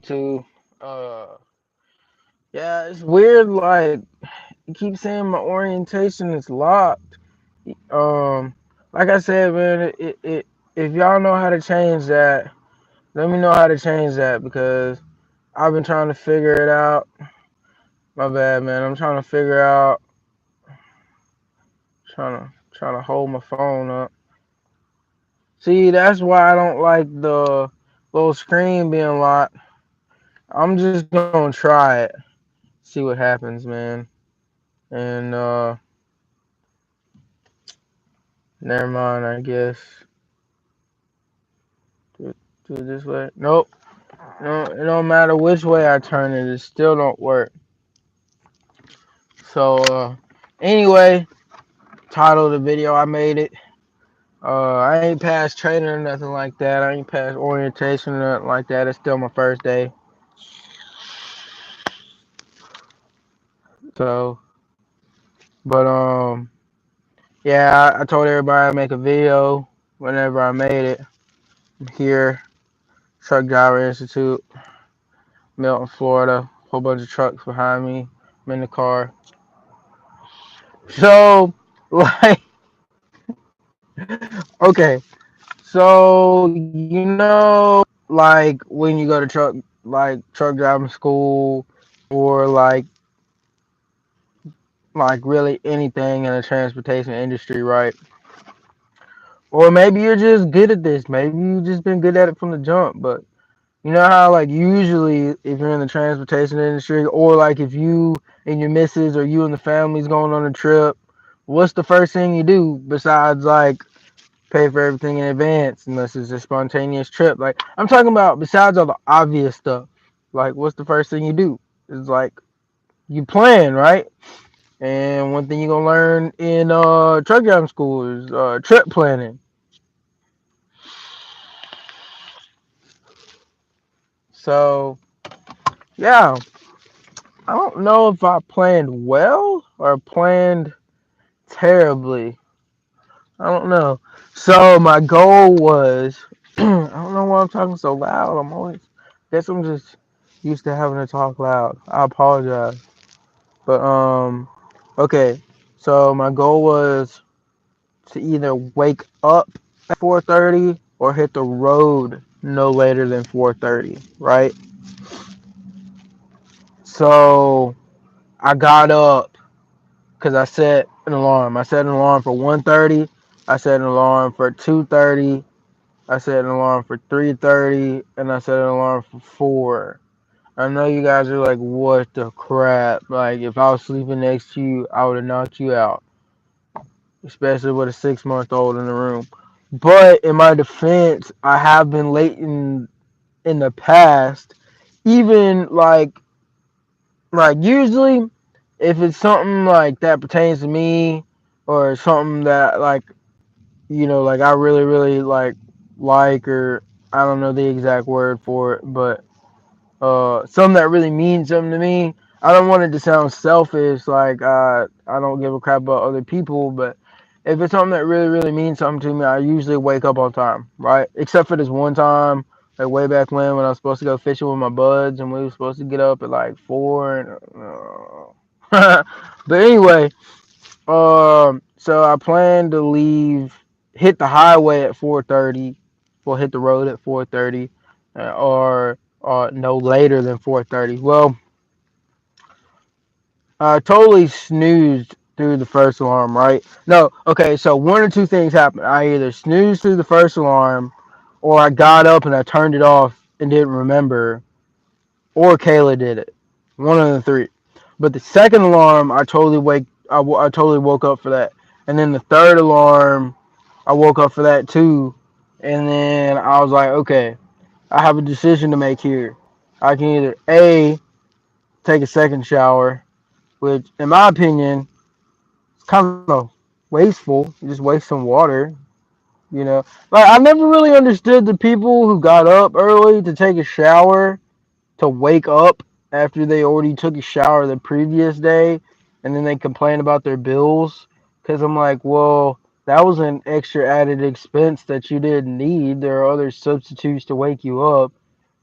to uh yeah, it's weird, like you keep saying my orientation is locked. Um like I said, man, if y'all know how to change that, let me know how to change that because I've been trying to figure it out. My bad, man. I'm trying to figure out trying to hold my phone up. See, that's why I don't like the little screen being locked. I'm just gonna try it. See what happens, man. And never mind, I guess. Do, do it this way. Nope. No, it don't matter which way I turn it, it still don't work. So anyway, title of the video, I made it. I ain't passed training or nothing like that. I ain't passed orientation or nothing like that. It's still my first day. So, but yeah, I told everybody I'd make a video whenever I made it. I'm here, Truck Driver Institute, Milton, Florida. Whole bunch of trucks behind me. I'm in the car. So, like, okay. So, like when you go to truck driving school, or like really anything in the transportation industry, right? Or maybe you're just good at this. Maybe you just been good at it from the jump. But you know how like usually if you're in the transportation industry, or like if you and your missus or you and the family's going on a trip, what's the first thing you do besides like pay for everything in advance unless it's a spontaneous trip? Like I'm talking about besides all the obvious stuff. Like what's the first thing you do? It's like you plan, right? And one thing you're gonna learn in truck driving school is trip planning. So yeah, I don't know if I planned well or planned terribly. I don't know. So my goal was I don't know why I'm talking so loud. Guess I'm just used to having to talk loud. I apologize. But okay. So my goal was to either wake up at 4:30 or hit the road no later than 4:30, right? So I got up because I set an alarm. I set an alarm for 1:30. I set an alarm for 2:30. I set an alarm for 3:30, and I set an alarm for 4. I know you guys are like, what the crap? Like, if I was sleeping next to you, I would have knocked you out, especially with a 6-month-old in the room. But in my defense, I have been late in the past. Even like usually, if it's something like that pertains to me, or something that like like I really really or I don't know the exact word for it, but something that really means something to me. I don't want it to sound selfish, like I don't give a crap about other people, but if it's something that really really means something to me, I usually wake up on time, right? Except for this one time, like way back when I was supposed to go fishing with my buds, and we were supposed to get up at like 4, but anyway, so I plan to hit the highway at 4:30, or hit the road at 4:30, or no later than 4:30. Well, I totally snoozed through the first alarm, right? No, okay, so one or two things happened. I either snoozed through the first alarm, or I got up and I turned it off and didn't remember, or Kayla did it. One of the three. But the second alarm, I totally woke up for that. And then the third alarm, I woke up for that too. And then I was like, okay, I have a decision to make here. I can either A, take a second shower, which in my opinion is kind of wasteful. You just waste some water, you know. Like I never really understood the people who got up early to take a shower to wake up after they already took a shower the previous day, and then they complain about their bills. Because I'm like, well, that was an extra added expense that you didn't need. There are other substitutes to wake you up.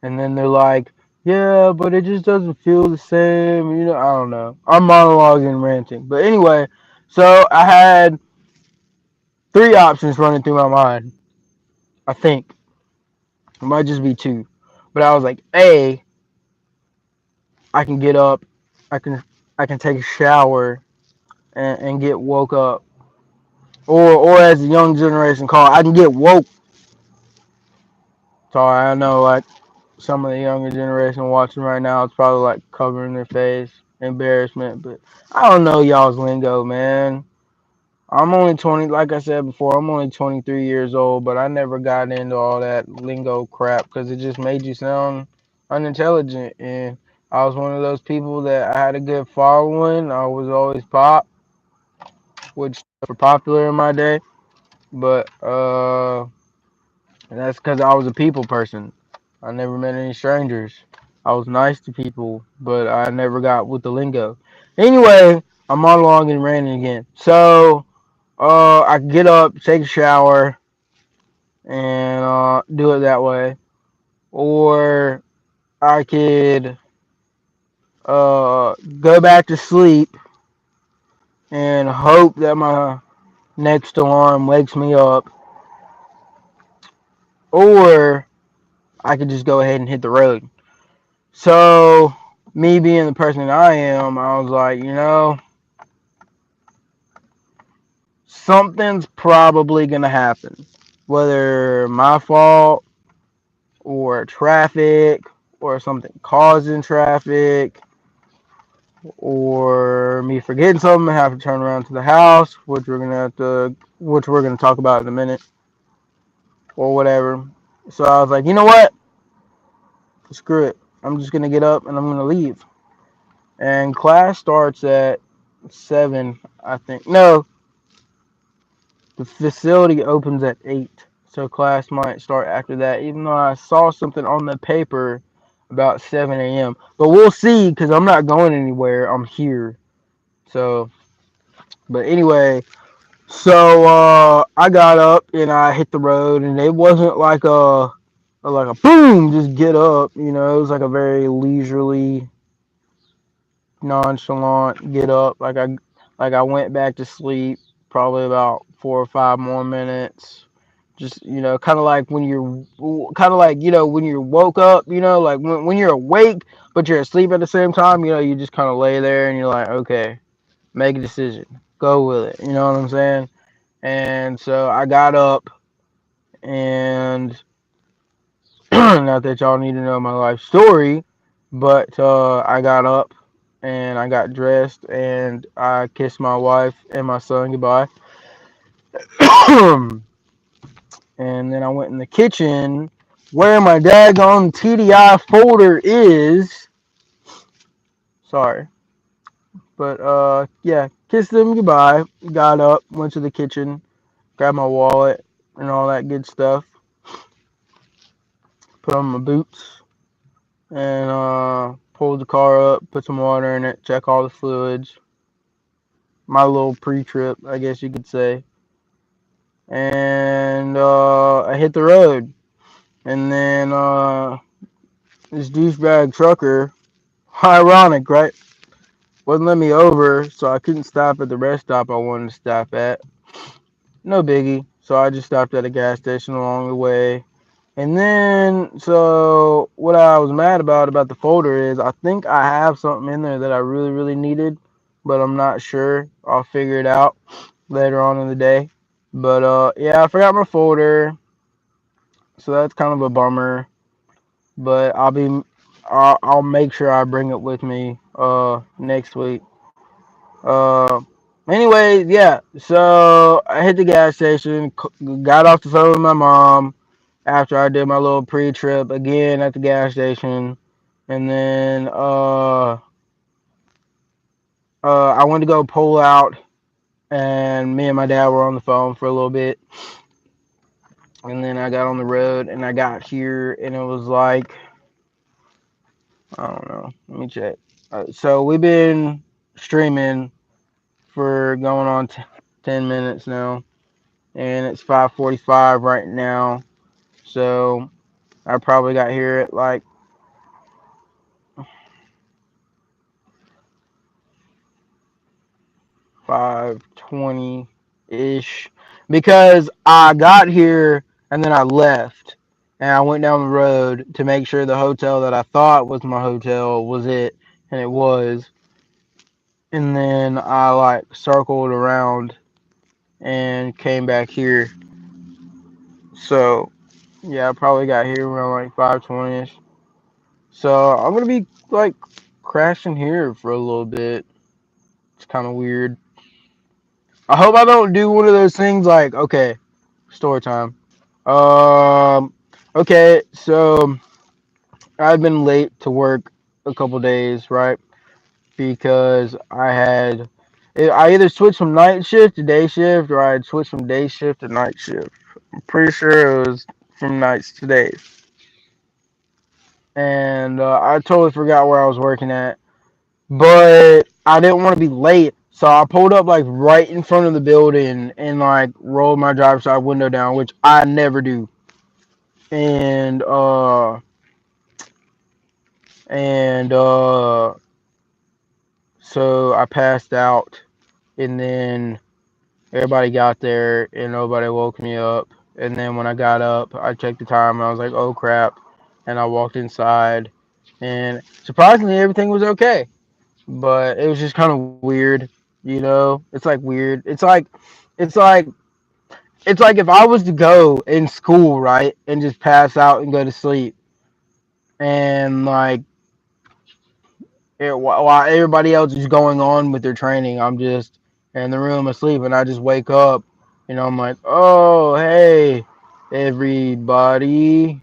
And then they're like, Yeah, but it just doesn't feel the same. You know, I don't know. I'm monologuing and ranting. But anyway, so I had three options running through my mind. I think it might just be two, but I was like, A, I can get up, I can I can take a shower and get woke up, or as the young generation call it, I can get woke. Sorry, I know like some of the younger generation watching right now, it's probably like covering their face, embarrassment, but I don't know y'all's lingo, man. I'm only 20, like I said before, I'm only 23 years old, but I never got into all that lingo crap because it just made you sound unintelligent. And I was one of those people that I had a good following. I was always pop, which were popular in my day, but and that's because I was a people person. I never met any strangers. I was nice to people, but I never got with the lingo. Anyway, I'm monologuing and ranting again. So, I can get up, take a shower, and do it that way. Or I could go back to sleep and hope that my next alarm wakes me up. Or I could just go ahead and hit the road. So, me being the person that I am, I was like, something's probably going to happen. Whether my fault or traffic or something causing traffic or me forgetting something and have to turn around to the house, which we're gonna talk about in a minute or whatever. So I was like, you know what? Screw it. I'm just gonna get up and I'm gonna leave. And class starts at 7, I think. No, the facility opens at 8. So class might start after that, even though I saw something on the paper about 7 a.m. But we'll see because I'm not going anywhere. I'm here. So, but anyway, so I got up and I hit the road, and it wasn't like a boom, just get up. It was like a very leisurely, nonchalant get up. Like I went back to sleep probably about 4 or 5 more minutes. Just kind of like when you're woke up. Like when you're awake but you're asleep at the same time. You just kind of lay there and you're like, okay, make a decision, go with it. You know what I'm saying? And so I got up, and not that y'all need to know my life story, but I got up and I got dressed and I kissed my wife and my son goodbye. And then I went in the kitchen where my daggone TDI folder is. Sorry. But yeah, kissed them goodbye, got up, went to the kitchen, grabbed my wallet and all that good stuff, put on my boots, and pulled the car up, put some water in it, check all the fluids. My little pre-trip, I guess you could say. And I hit the road. And then this douchebag trucker, ironic, right? Wouldn't let me over, so I couldn't stop at the rest stop I wanted to stop at. No biggie. So I just stopped at a gas station along the way. And then, so what I was mad about the folder is I think I have something in there that I really, really needed, but I'm not sure. I'll figure it out later on in the day. But yeah, I forgot my folder, so that's kind of a bummer. But I'll make sure I bring it with me next week. Uh, anyway, yeah. So I hit the gas station, got off the phone with my mom after I did my little pre-trip again at the gas station, and then I went to go pull out, and me and my dad were on the phone for a little bit, and then I got on the road, and I got here, and it was like, I don't know, let me check. So we've been streaming for going on 10 minutes now, and it's 5:45 right now, so I probably got here at like 5:20 ish, because I got here and then I left and I went down the road to make sure the hotel that I thought was my hotel was it, and it was. And then I like circled around and came back here. So yeah, I probably got here around like 5:20 ish. So I'm gonna be like crashing here for a little bit. It's kind of weird. I hope I don't do one of those things like, okay, story time. Um, okay, so I've been late to work a couple days, right? Because I either switched from night shift to day shift, or I had switched from day shift to night shift. I'm pretty sure it was from nights to days. And I totally forgot where I was working at, but I didn't want to be late, so I pulled up like right in front of the building and like rolled my driver's side window down, which I never do. And and so I passed out, and then everybody got there, and nobody woke me up. And then when I got up, I checked the time, and I was like, "Oh crap!" And I walked inside, and surprisingly, everything was okay. But it was just kind of weird, you know. It's like weird. It's like it's like if I was to go in school, right, and just pass out and go to sleep, and like while everybody else is going on with their training, I'm just in the room asleep, and I just wake up, I'm like, oh hey, everybody,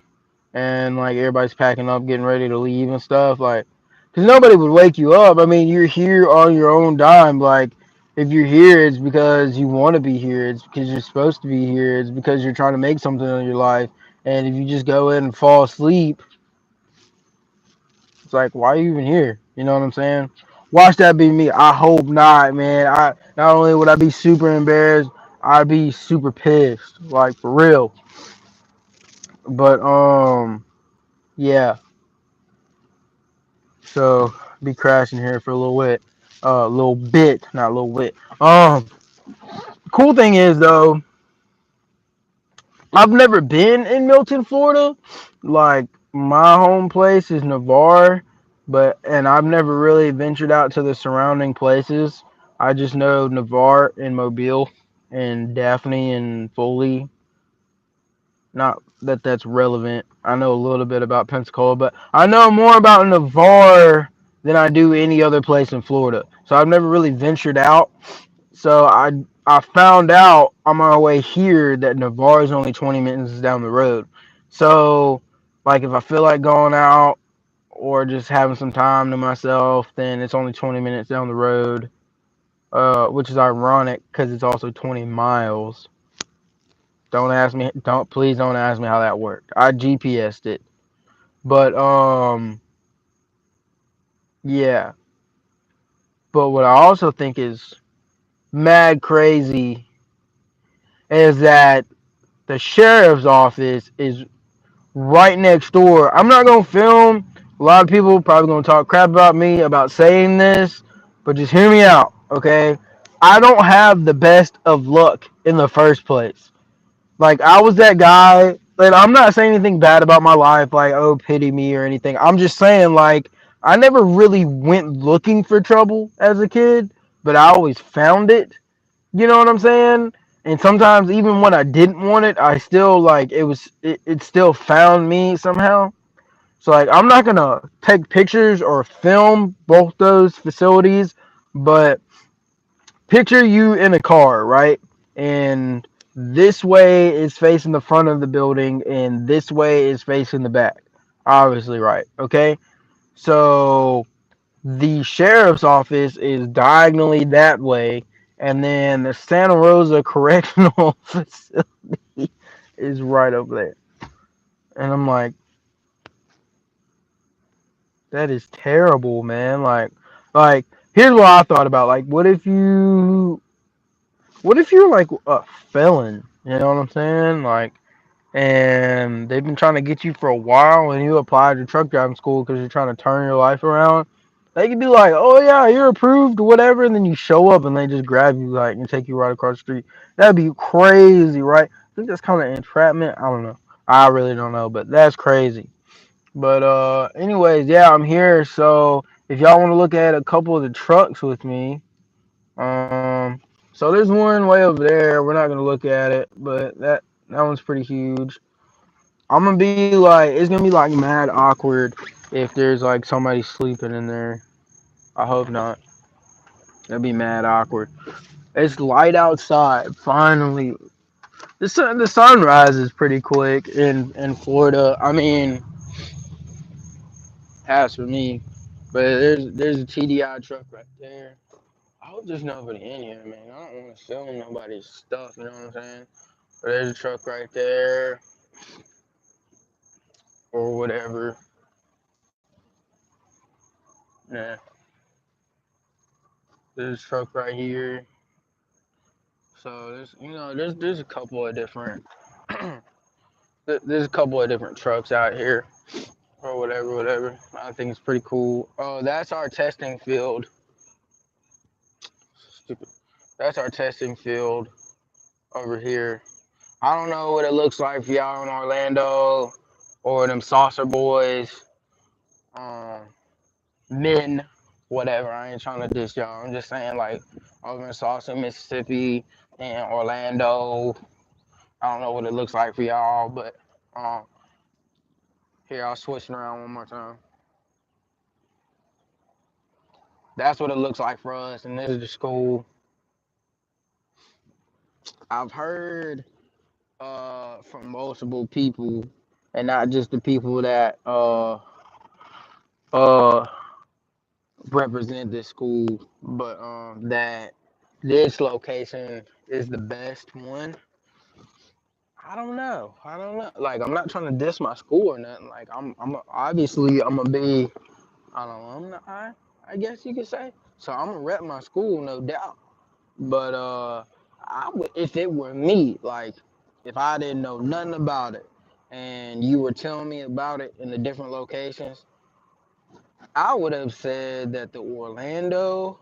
and like everybody's packing up, getting ready to leave and stuff, like, because nobody would wake you up. I mean, you're here on your own dime. Like, if you're here, it's because you want to be here. It's because you're supposed to be here. It's because you're trying to make something of your life. And if you just go in and fall asleep, it's like, why are you even here? You know what I'm saying? Watch that be me. I hope not, man. I not only would I be super embarrassed, I'd be super pissed, like for real. But yeah. So be crashing here for a little bit, not a little bit. Cool thing is though, I've never been in Milton, Florida. Like my home place is Navarre, and I've never really ventured out to the surrounding places. I just know Navarre and Mobile and Daphne and Foley. Not that that's relevant. I know a little bit about Pensacola, but I know more about Navarre than I do any other place in Florida. So I've never really ventured out. So I found out on my way here that Navarre is only 20 minutes down the road. So like if I feel like going out or just having some time to myself, then it's only 20 minutes down the road. Which is ironic because it's also 20 miles. Don't ask me. Please don't ask me how that worked. I GPSed it, but yeah. But what I also think is mad crazy is that the sheriff's office is right next door. I'm not gonna film. A lot of people probably gonna talk crap about me about saying this, but just hear me out, okay? I don't have the best of luck in the first place. Like I was that guy. Like I'm not saying anything bad about my life, like oh pity me or anything. I'm just saying like I never really went looking for trouble as a kid, but I always found it. You know what I'm saying? And sometimes even when I didn't want it, I still like it still found me somehow. So like I'm not gonna take pictures or film both those facilities, but picture you in a car, right? And this way is facing the front of the building and this way is facing the back. Obviously, right. Okay. So the sheriff's office is diagonally that way, and then the Santa Rosa Correctional Facility is right over there. And I'm like, that is terrible, man. Like here's what I thought about. Like, what if you're like a felon? You know what I'm saying? Like, and they've been trying to get you for a while, and you applied to truck driving school because you're trying to turn your life around. They can be like, oh yeah, you're approved, whatever, and then you show up and they just grab you like and take you right across the street. That'd be crazy, right? I think that's kind of entrapment. I don't know. I really don't know, but that's crazy. But anyways, yeah, I'm here. So if y'all want to look at a couple of the trucks with me, so there's one way over there. We're not gonna look at it, but that one's pretty huge. I'm gonna be like, it's gonna be like mad awkward if there's like somebody sleeping in there. I hope not. That'd be mad awkward. It's light outside. Finally, the sunrise is pretty quick in Florida. I mean, as for me, but there's a TDI truck right there. I hope there's nobody in here, man. I don't want to film nobody's stuff. You know what I'm saying? But there's a truck right there or whatever. Yeah, there's a truck right here. So there's a couple of different there's a couple of different trucks out here or whatever. I think it's pretty cool. Oh, that's our testing field. Stupid. That's our testing field over here. I don't know what it looks like for y'all in Orlando or them saucer boys, um, men, whatever. I ain't trying to diss y'all. I'm just saying like over in Saucer, Mississippi, and Orlando. I don't know what it looks like for y'all, but um, here I'll switch it around one more time. That's what it looks like for us, and this is the school. I've heard from multiple people, and not just the people that uh represent this school, but that this location is the best one. I don't know. Like I'm not trying to diss my school or nothing. Like obviously I'm gonna be an alumni, I guess you could say. So I'm gonna rep my school, no doubt. But I would, if it were me, like if I didn't know nothing about it, and you were telling me about it in the different locations, I would have said that the Orlando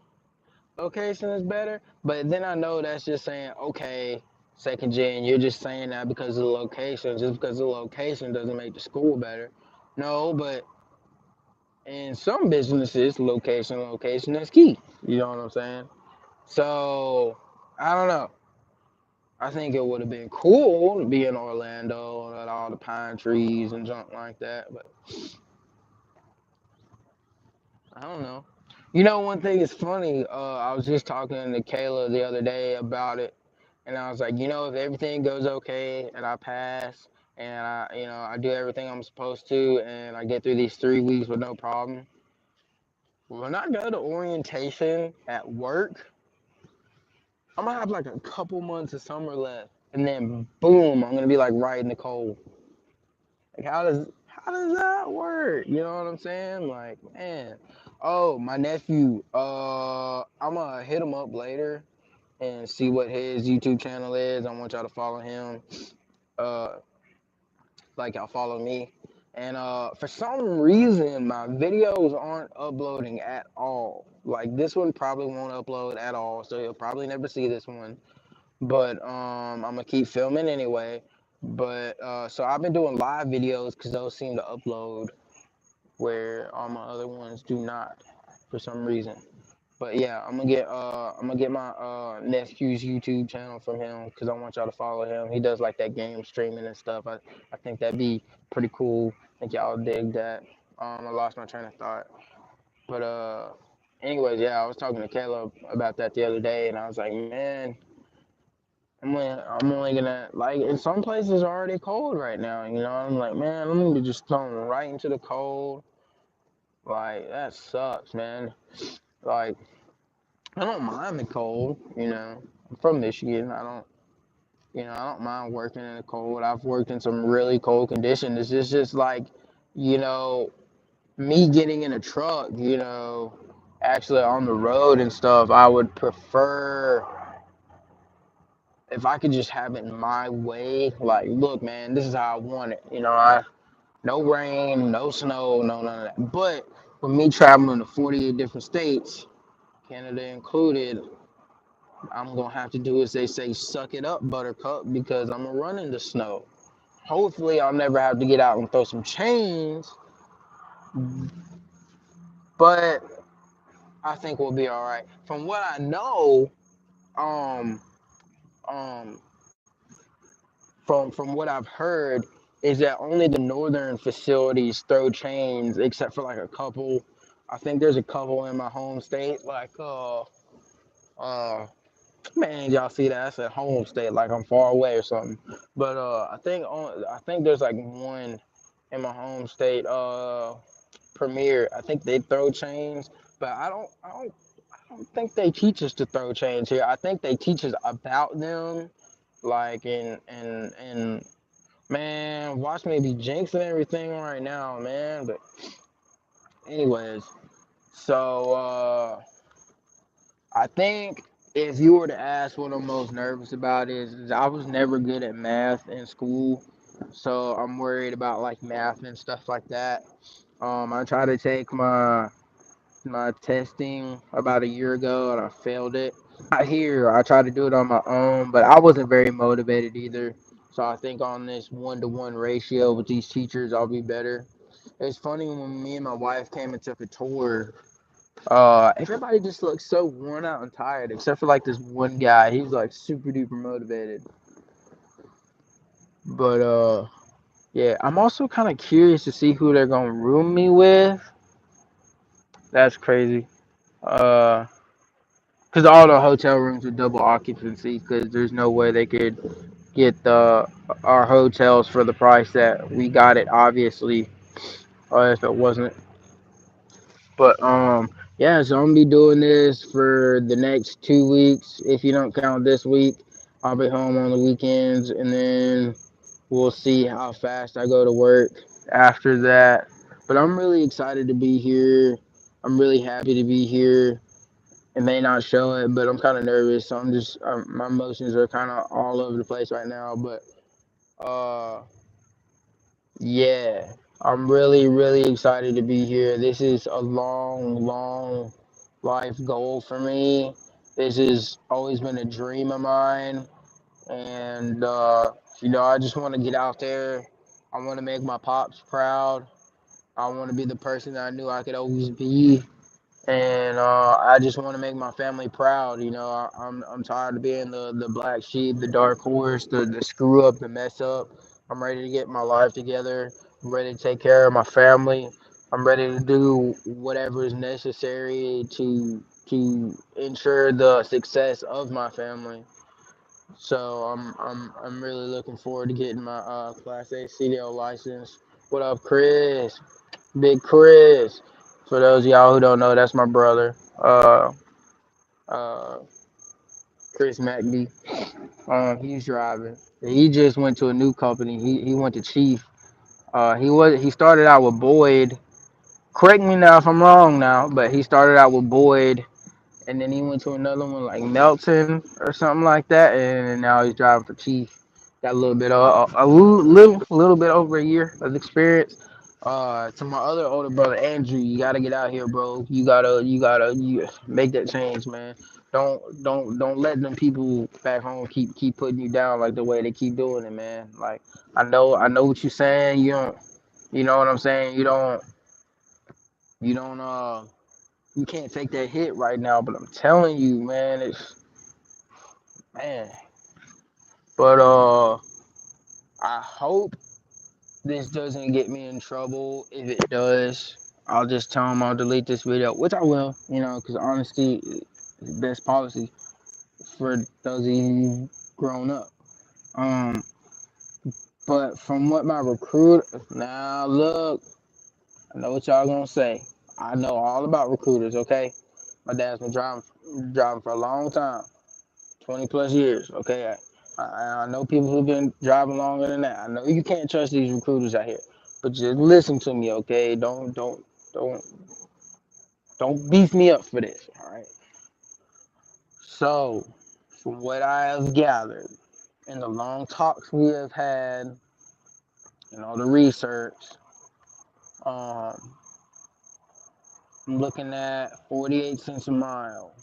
location is better. But then I know that's just saying, okay, second gen, you're just saying that because of the location. Just because the location doesn't make the school better. No, but in some businesses, location, is key. You know what I'm saying? So I don't know. I think it would have been cool to be in Orlando and all the pine trees and junk like that, but I don't know. You know, one thing is funny. I was just talking to Kayla the other day about it, and I was like, if everything goes okay and I pass and I do everything I'm supposed to and I get through these 3 weeks with no problem, when I go to orientation at work, I'm gonna have like a couple months of summer left, and then boom, I'm gonna be like right in the cold. Like how does that work? You know what I'm saying? Like, man. Oh, my nephew. I'm gonna hit him up later and see what his YouTube channel is. I want y'all to follow him. Uh, like y'all follow me. And for some reason, my videos aren't uploading at all. Like this one probably won't upload at all, so you'll probably never see this one. But I'm gonna keep filming anyway. But so I've been doing live videos because those seem to upload where all my other ones do not for some reason. But yeah, I'm gonna get my nephew's YouTube channel from him because I want y'all to follow him. He does like that game streaming and stuff. I think that'd be pretty cool. I think y'all dig that. I lost my train of thought. But anyways, yeah, I was talking to Caleb about that the other day, and I was like, man, I'm only gonna like in some places are already cold right now. I'm like, man, I'm gonna be just thrown right into the cold. Like that sucks, man. Like I don't mind the cold. I'm from Michigan. I don't mind working in the cold. I've worked in some really cold conditions. It's just like, you know, me getting in a truck. Actually on the road and stuff. I would prefer if I could just have it my way. Like, look, man, this is how I want it. I no rain, no snow, no none of that. But with me traveling to 48 different states, Canada included, I'm gonna have to do as they say, suck it up, Buttercup, because I'm gonna run in the snow. Hopefully, I'll never have to get out and throw some chains, but I think we'll be all right. From what I know, um, um, from what I've heard, is that only the northern facilities throw chains, except for like a couple. I think there's a couple in my home state, like uh, man, y'all see that? That's a home state, like I'm far away or something. But I think there's like one in my home state, Premier. I think they throw chains, but I don't think they teach us to throw chains here. I think they teach us about them, like in man, watch me be jinxing everything right now, man. But anyways, so I think if you were to ask what I'm most nervous about is I was never good at math in school, so I'm worried about like math and stuff like that. I tried to take my testing about a year ago and I failed it. Not here, I tried to do it on my own, but I wasn't very motivated either. So I think on this 1-to-1 ratio with these teachers, I'll be better. It's funny when me and my wife came and took a tour. Everybody just looks so worn out and tired, except for like this one guy. He's like super duper motivated. But yeah, I'm also kind of curious to see who they're gonna room me with. That's crazy. Uh, because all the hotel rooms are double occupancy. Because there's no way they could get our hotels for the price that we got it. Obviously, if it wasn't. But yeah, so I'm gonna be doing this for the next 2 weeks. If you don't count this week, I'll be home on the weekends, and then we'll see how fast I go to work after that. But I'm really excited to be here. I'm really happy to be here. It may not show it, but I'm kind of nervous. So my emotions are kind of all over the place right now. But uh, yeah, I'm really, really excited to be here. This is a long, long life goal for me. This has always been a dream of mine. And, I just want to get out there. I want to make my pops proud. I want to be the person that I knew I could always be. And I just want to make my family proud. I'm tired of being the black sheep, the dark horse, the screw up, the mess up. I'm ready to get my life together. I'm ready to take care of my family. I'm ready to do whatever is necessary to ensure the success of my family. So I'm really looking forward to getting my Class A CDL license. What up, Chris? Big Chris. For those of y'all who don't know, that's my brother, uh, Chris McD. He's driving. He just went to a new company. He went to Chief. He started out with Boyd. Correct me now if I'm wrong now, but he started out with Boyd, and then he went to another one like Melton or something like that, and now he's driving for Chief. Got a little bit little bit over a year of experience. To my other older brother Andrew, you gotta get out here, bro. You make that change, man. Don't let them people back home keep putting you down like the way they keep doing it, man. Like I know what you're saying. You know what I'm saying. You don't you can't take that hit right now, but I'm telling you, man, it's man. But I hope this doesn't get me in trouble. If it does, I'll just tell them I'll delete this video, which I will, because honesty is the best policy for those of you grown up. Um, but from what my recruiter, now look, I know what y'all gonna say. I know all about recruiters, okay? My dad's been driving for a long time. 20 plus years. Okay, I know people who've been driving longer than that. I know you can't trust these recruiters out here, but just listen to me, okay? Don't don't beef me up for this. All right. So, from what I have gathered in the long talks we have had and all the research, um, I'm looking at 48 cents a mile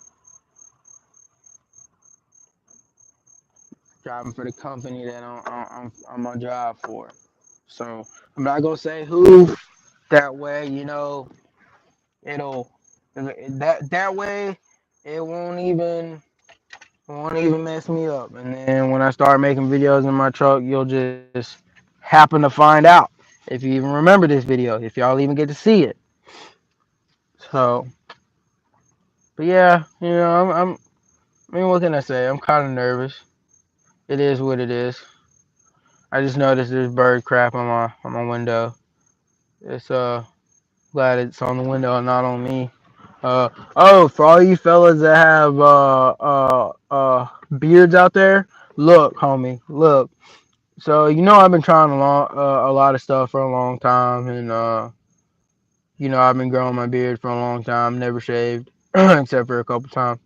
driving for the company that I'm on job for. So I'm not gonna say who. That way, it'll that way it won't even mess me up. And then when I start making videos in my truck, you'll just happen to find out if you even remember this video, if y'all even get to see it. So, but yeah, I mean, what can I say? I'm kind of nervous. It is what it is. I just noticed there's bird crap on my window. It's glad it's on the window and not on me. Oh, for all you fellas that have beards out there, look, homie, look. So I've been trying a lot of stuff for a long time, and I've been growing my beard for a long time, never shaved except for a couple times.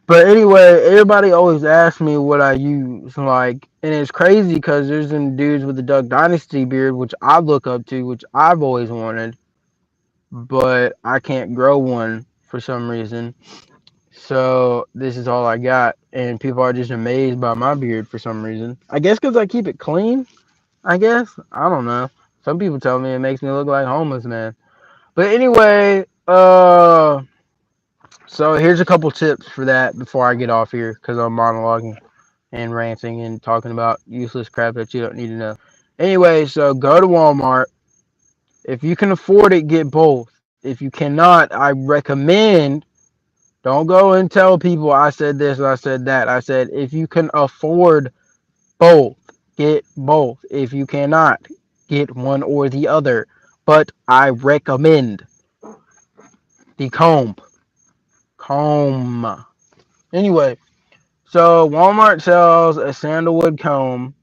But anyway, everybody always asks me what I use, like, and it's crazy because there's some dudes with the Duck Dynasty beard, which I look up to, which I've always wanted, but I can't grow one for some reason. So this is all I got, and people are just amazed by my beard for some reason. I guess because I keep it clean. I guess I don't know. Some people tell me it makes me look like homeless man. But anyway, so here's a couple tips for that before I get off here because I'm monologuing and ranting and talking about useless crap that you don't need to know. Anyway, so go to Walmart. If you can afford it, get both. If you cannot, I recommend don't go and tell people I said this or I said that. I said if you can afford both, get both. If you cannot, get one or the other. But I recommend the comb. Comb. Anyway, so Walmart sells a sandalwood comb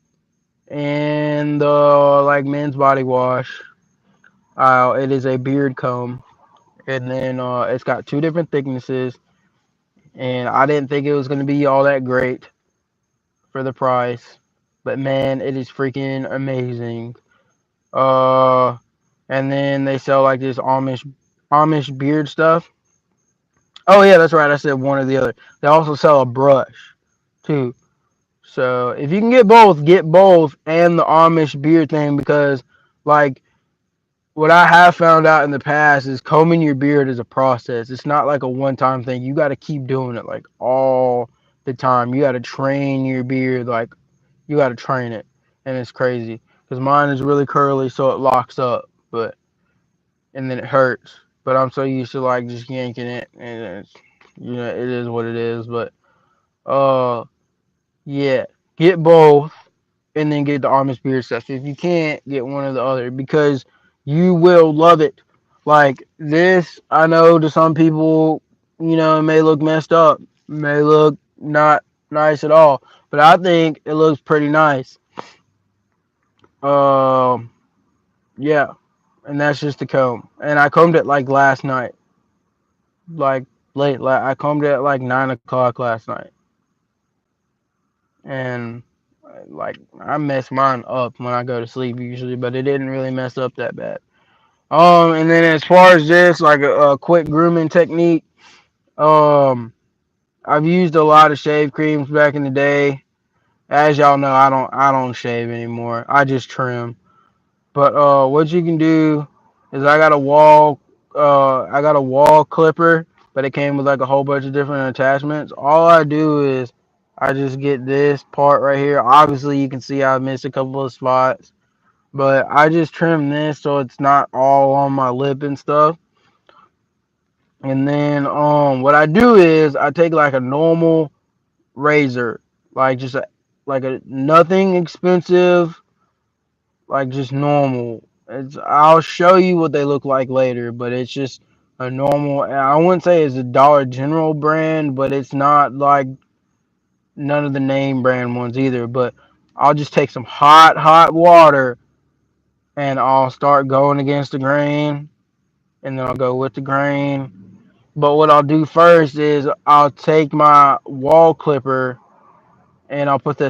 and like men's body wash. It is a beard comb, and then it's got two different thicknesses. And I didn't think it was gonna be all that great for the price, but man, it is freaking amazing. Uh, and then they sell like this Amish beard stuff. Oh yeah, that's right. I said one or the other. They also sell a brush too. So if you can get both and the Amish beard thing because like what I have found out in the past is combing your beard is a process. It's not like a one-time thing. You got to keep doing it like all the time. You got to train your beard like you got to train it, and it's crazy because mine is really curly, so it locks up, but and then it hurts. But I'm so used to like just yanking it, and it's, it is what it is. But uh, yeah, get both, and then get the Amish beard stuff. If you can't, get one or the other because you will love it. Like this, I know to some people, it may look messed up, may look not nice at all, but I think it looks pretty nice. Um, yeah, and that's just the comb. And I combed it like last night, like late. I combed it at like 9 o'clock last night, and like I mess mine up when I go to sleep usually, but it didn't really mess up that bad. And then as far as this, like a quick grooming technique, um, I've used a lot of shave creams back in the day. As y'all know, I don't shave anymore. I just trim. But what you can do is I got a wall clipper, but it came with like a whole bunch of different attachments. All I do is I just get this part right here. Obviously, you can see I missed a couple of spots, but I just trim this so it's not all on my lip and stuff. And then what I do is I take like a normal razor, like just a nothing expensive, like just normal. I'll show you what they look like later, but it's just a normal. I wouldn't say it's a Dollar General brand, but it's not like none of the name brand ones either. But I'll just take some hot water and I'll start going against the grain, and then I'll go with the grain. But what I'll do first is I'll take my wall clipper and I'll put the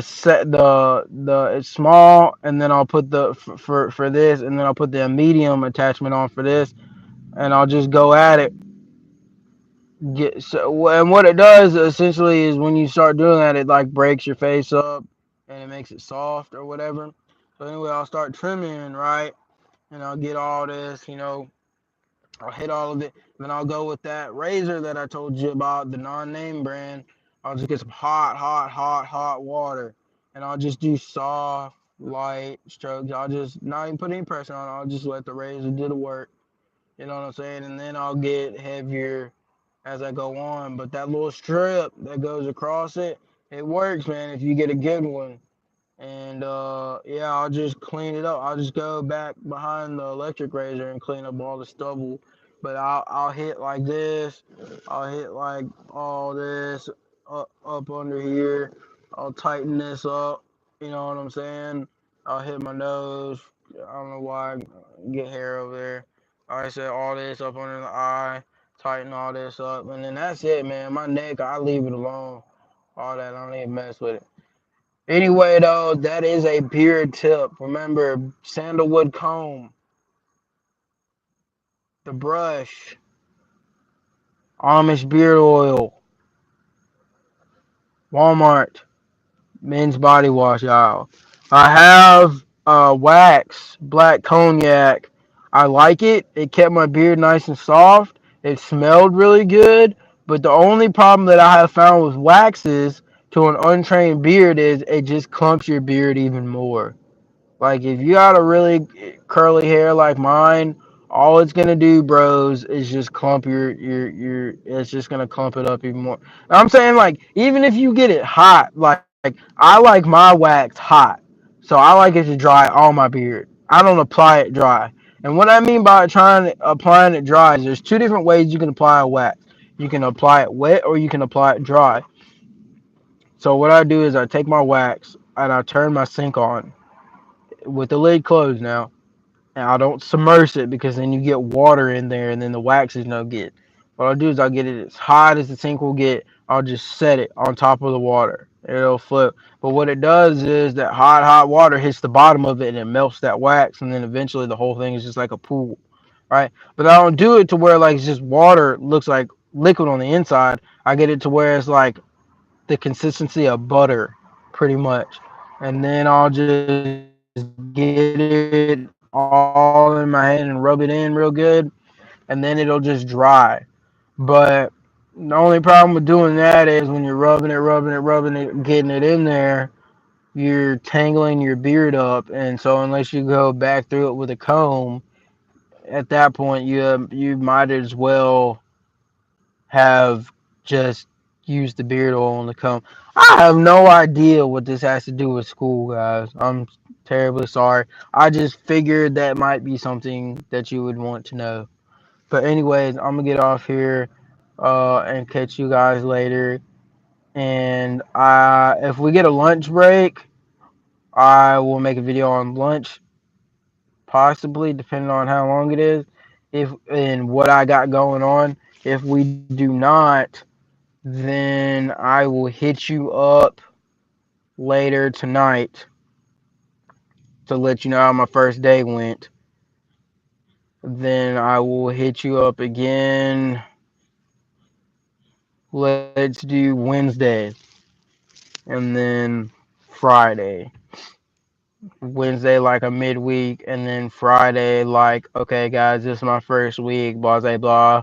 it's small, and then I'll put the for this, and then I'll put the medium attachment on for this, and I'll just go at it, get so, and what it does essentially is when you start doing that, it like breaks your face up and it makes it soft or whatever. So anyway, I'll start trimming, right, and I'll get all this, I'll hit all of it. Then I'll go with that razor that I told you about, the non-name brand. I'll just get some hot water, and I'll just do soft, light strokes. I'll just not even put any pressure on. I'll just let the razor do the work. You know what I'm saying? And then I'll get heavier as I go on. But that little strip that goes across it, it works, man. If you get a good one. And yeah, I'll just clean it up. I'll just go back behind the electric razor and clean up all the stubble. But I'll hit like this. I'll hit like all this up under here. I'll tighten this up. You know what I'm saying? I'll hit my nose. I don't know why I get hair over there. I said all this up under the eye. Tighten all this up, and then that's it, man. My neck, I leave it alone. All that, I don't even mess with it. Anyway, though, that is a beard tip. Remember, sandalwood comb, the brush, Amish beard oil, Walmart, men's body wash, y'all. I have wax, black cognac. I like it. It kept my beard nice and soft. It smelled really good. But the only problem that I have found with waxes to an untrained beard is it just clumps your beard even more. Like if you got a really curly hair like mine, all it's gonna do, bros, is just clump your. It's just gonna clump it up even more. I'm saying like even if you get it hot, like I like my wax hot, so I like it to dry all my beard. I don't apply it dry. And what I mean by applying it dry is there's two different ways you can apply a wax. You can apply it wet or you can apply it dry. So what I do is I take my wax and I turn my sink on with the lid closed now, and I don't submerge it because then you get water in there and then the wax is no good. What I'll do is I'll get it as hot as the sink will get. I'll just set it on top of the water. It'll flip. But what it does is that hot water hits the bottom of it and it melts that wax, and then eventually the whole thing is just like a pool, right? But I don't do it to where like it's just water looks like liquid on the inside. I get it to where it's like the consistency of butter, pretty much. And then I'll just get it all in my hand and rub it in real good, and then it'll just dry. But the only problem with doing that is when you're rubbing it, getting it in there, you're tangling your beard up, and so unless you go back through it with a comb, at that point you might as well have just used the beard oil on the comb. I have no idea what this has to do with school, guys. I'm terribly sorry. I just figured that might be something that you would want to know. But anyways, I'm gonna get off here and catch you guys later. And if we get a lunch break, I will make a video on lunch, possibly depending on how long it is, if and what I got going on. If we do not, then I will hit you up later tonight to let you know how my first day went. Then I will hit you up again. Let's do Wednesday and then Friday. Wednesday like a midweek, and then Friday like, okay guys, this is my first week, blah blah blah.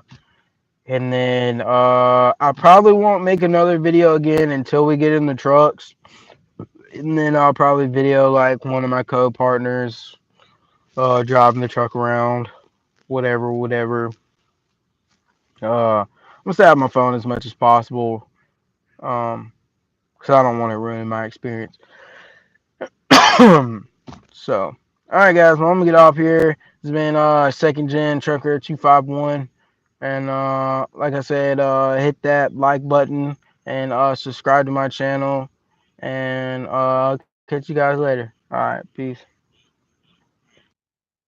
And then I probably won't make another video again until we get in the trucks. And then I'll probably video like one of my co-partners driving the truck around, whatever. I'm gonna stay off my phone as much as possible, because I don't want to ruin my experience. So, all right, guys. Well, I'm gonna get off here. It's been second gen trucker 251, and like I said, hit that like button and subscribe to my channel, and catch you guys later. All right, peace.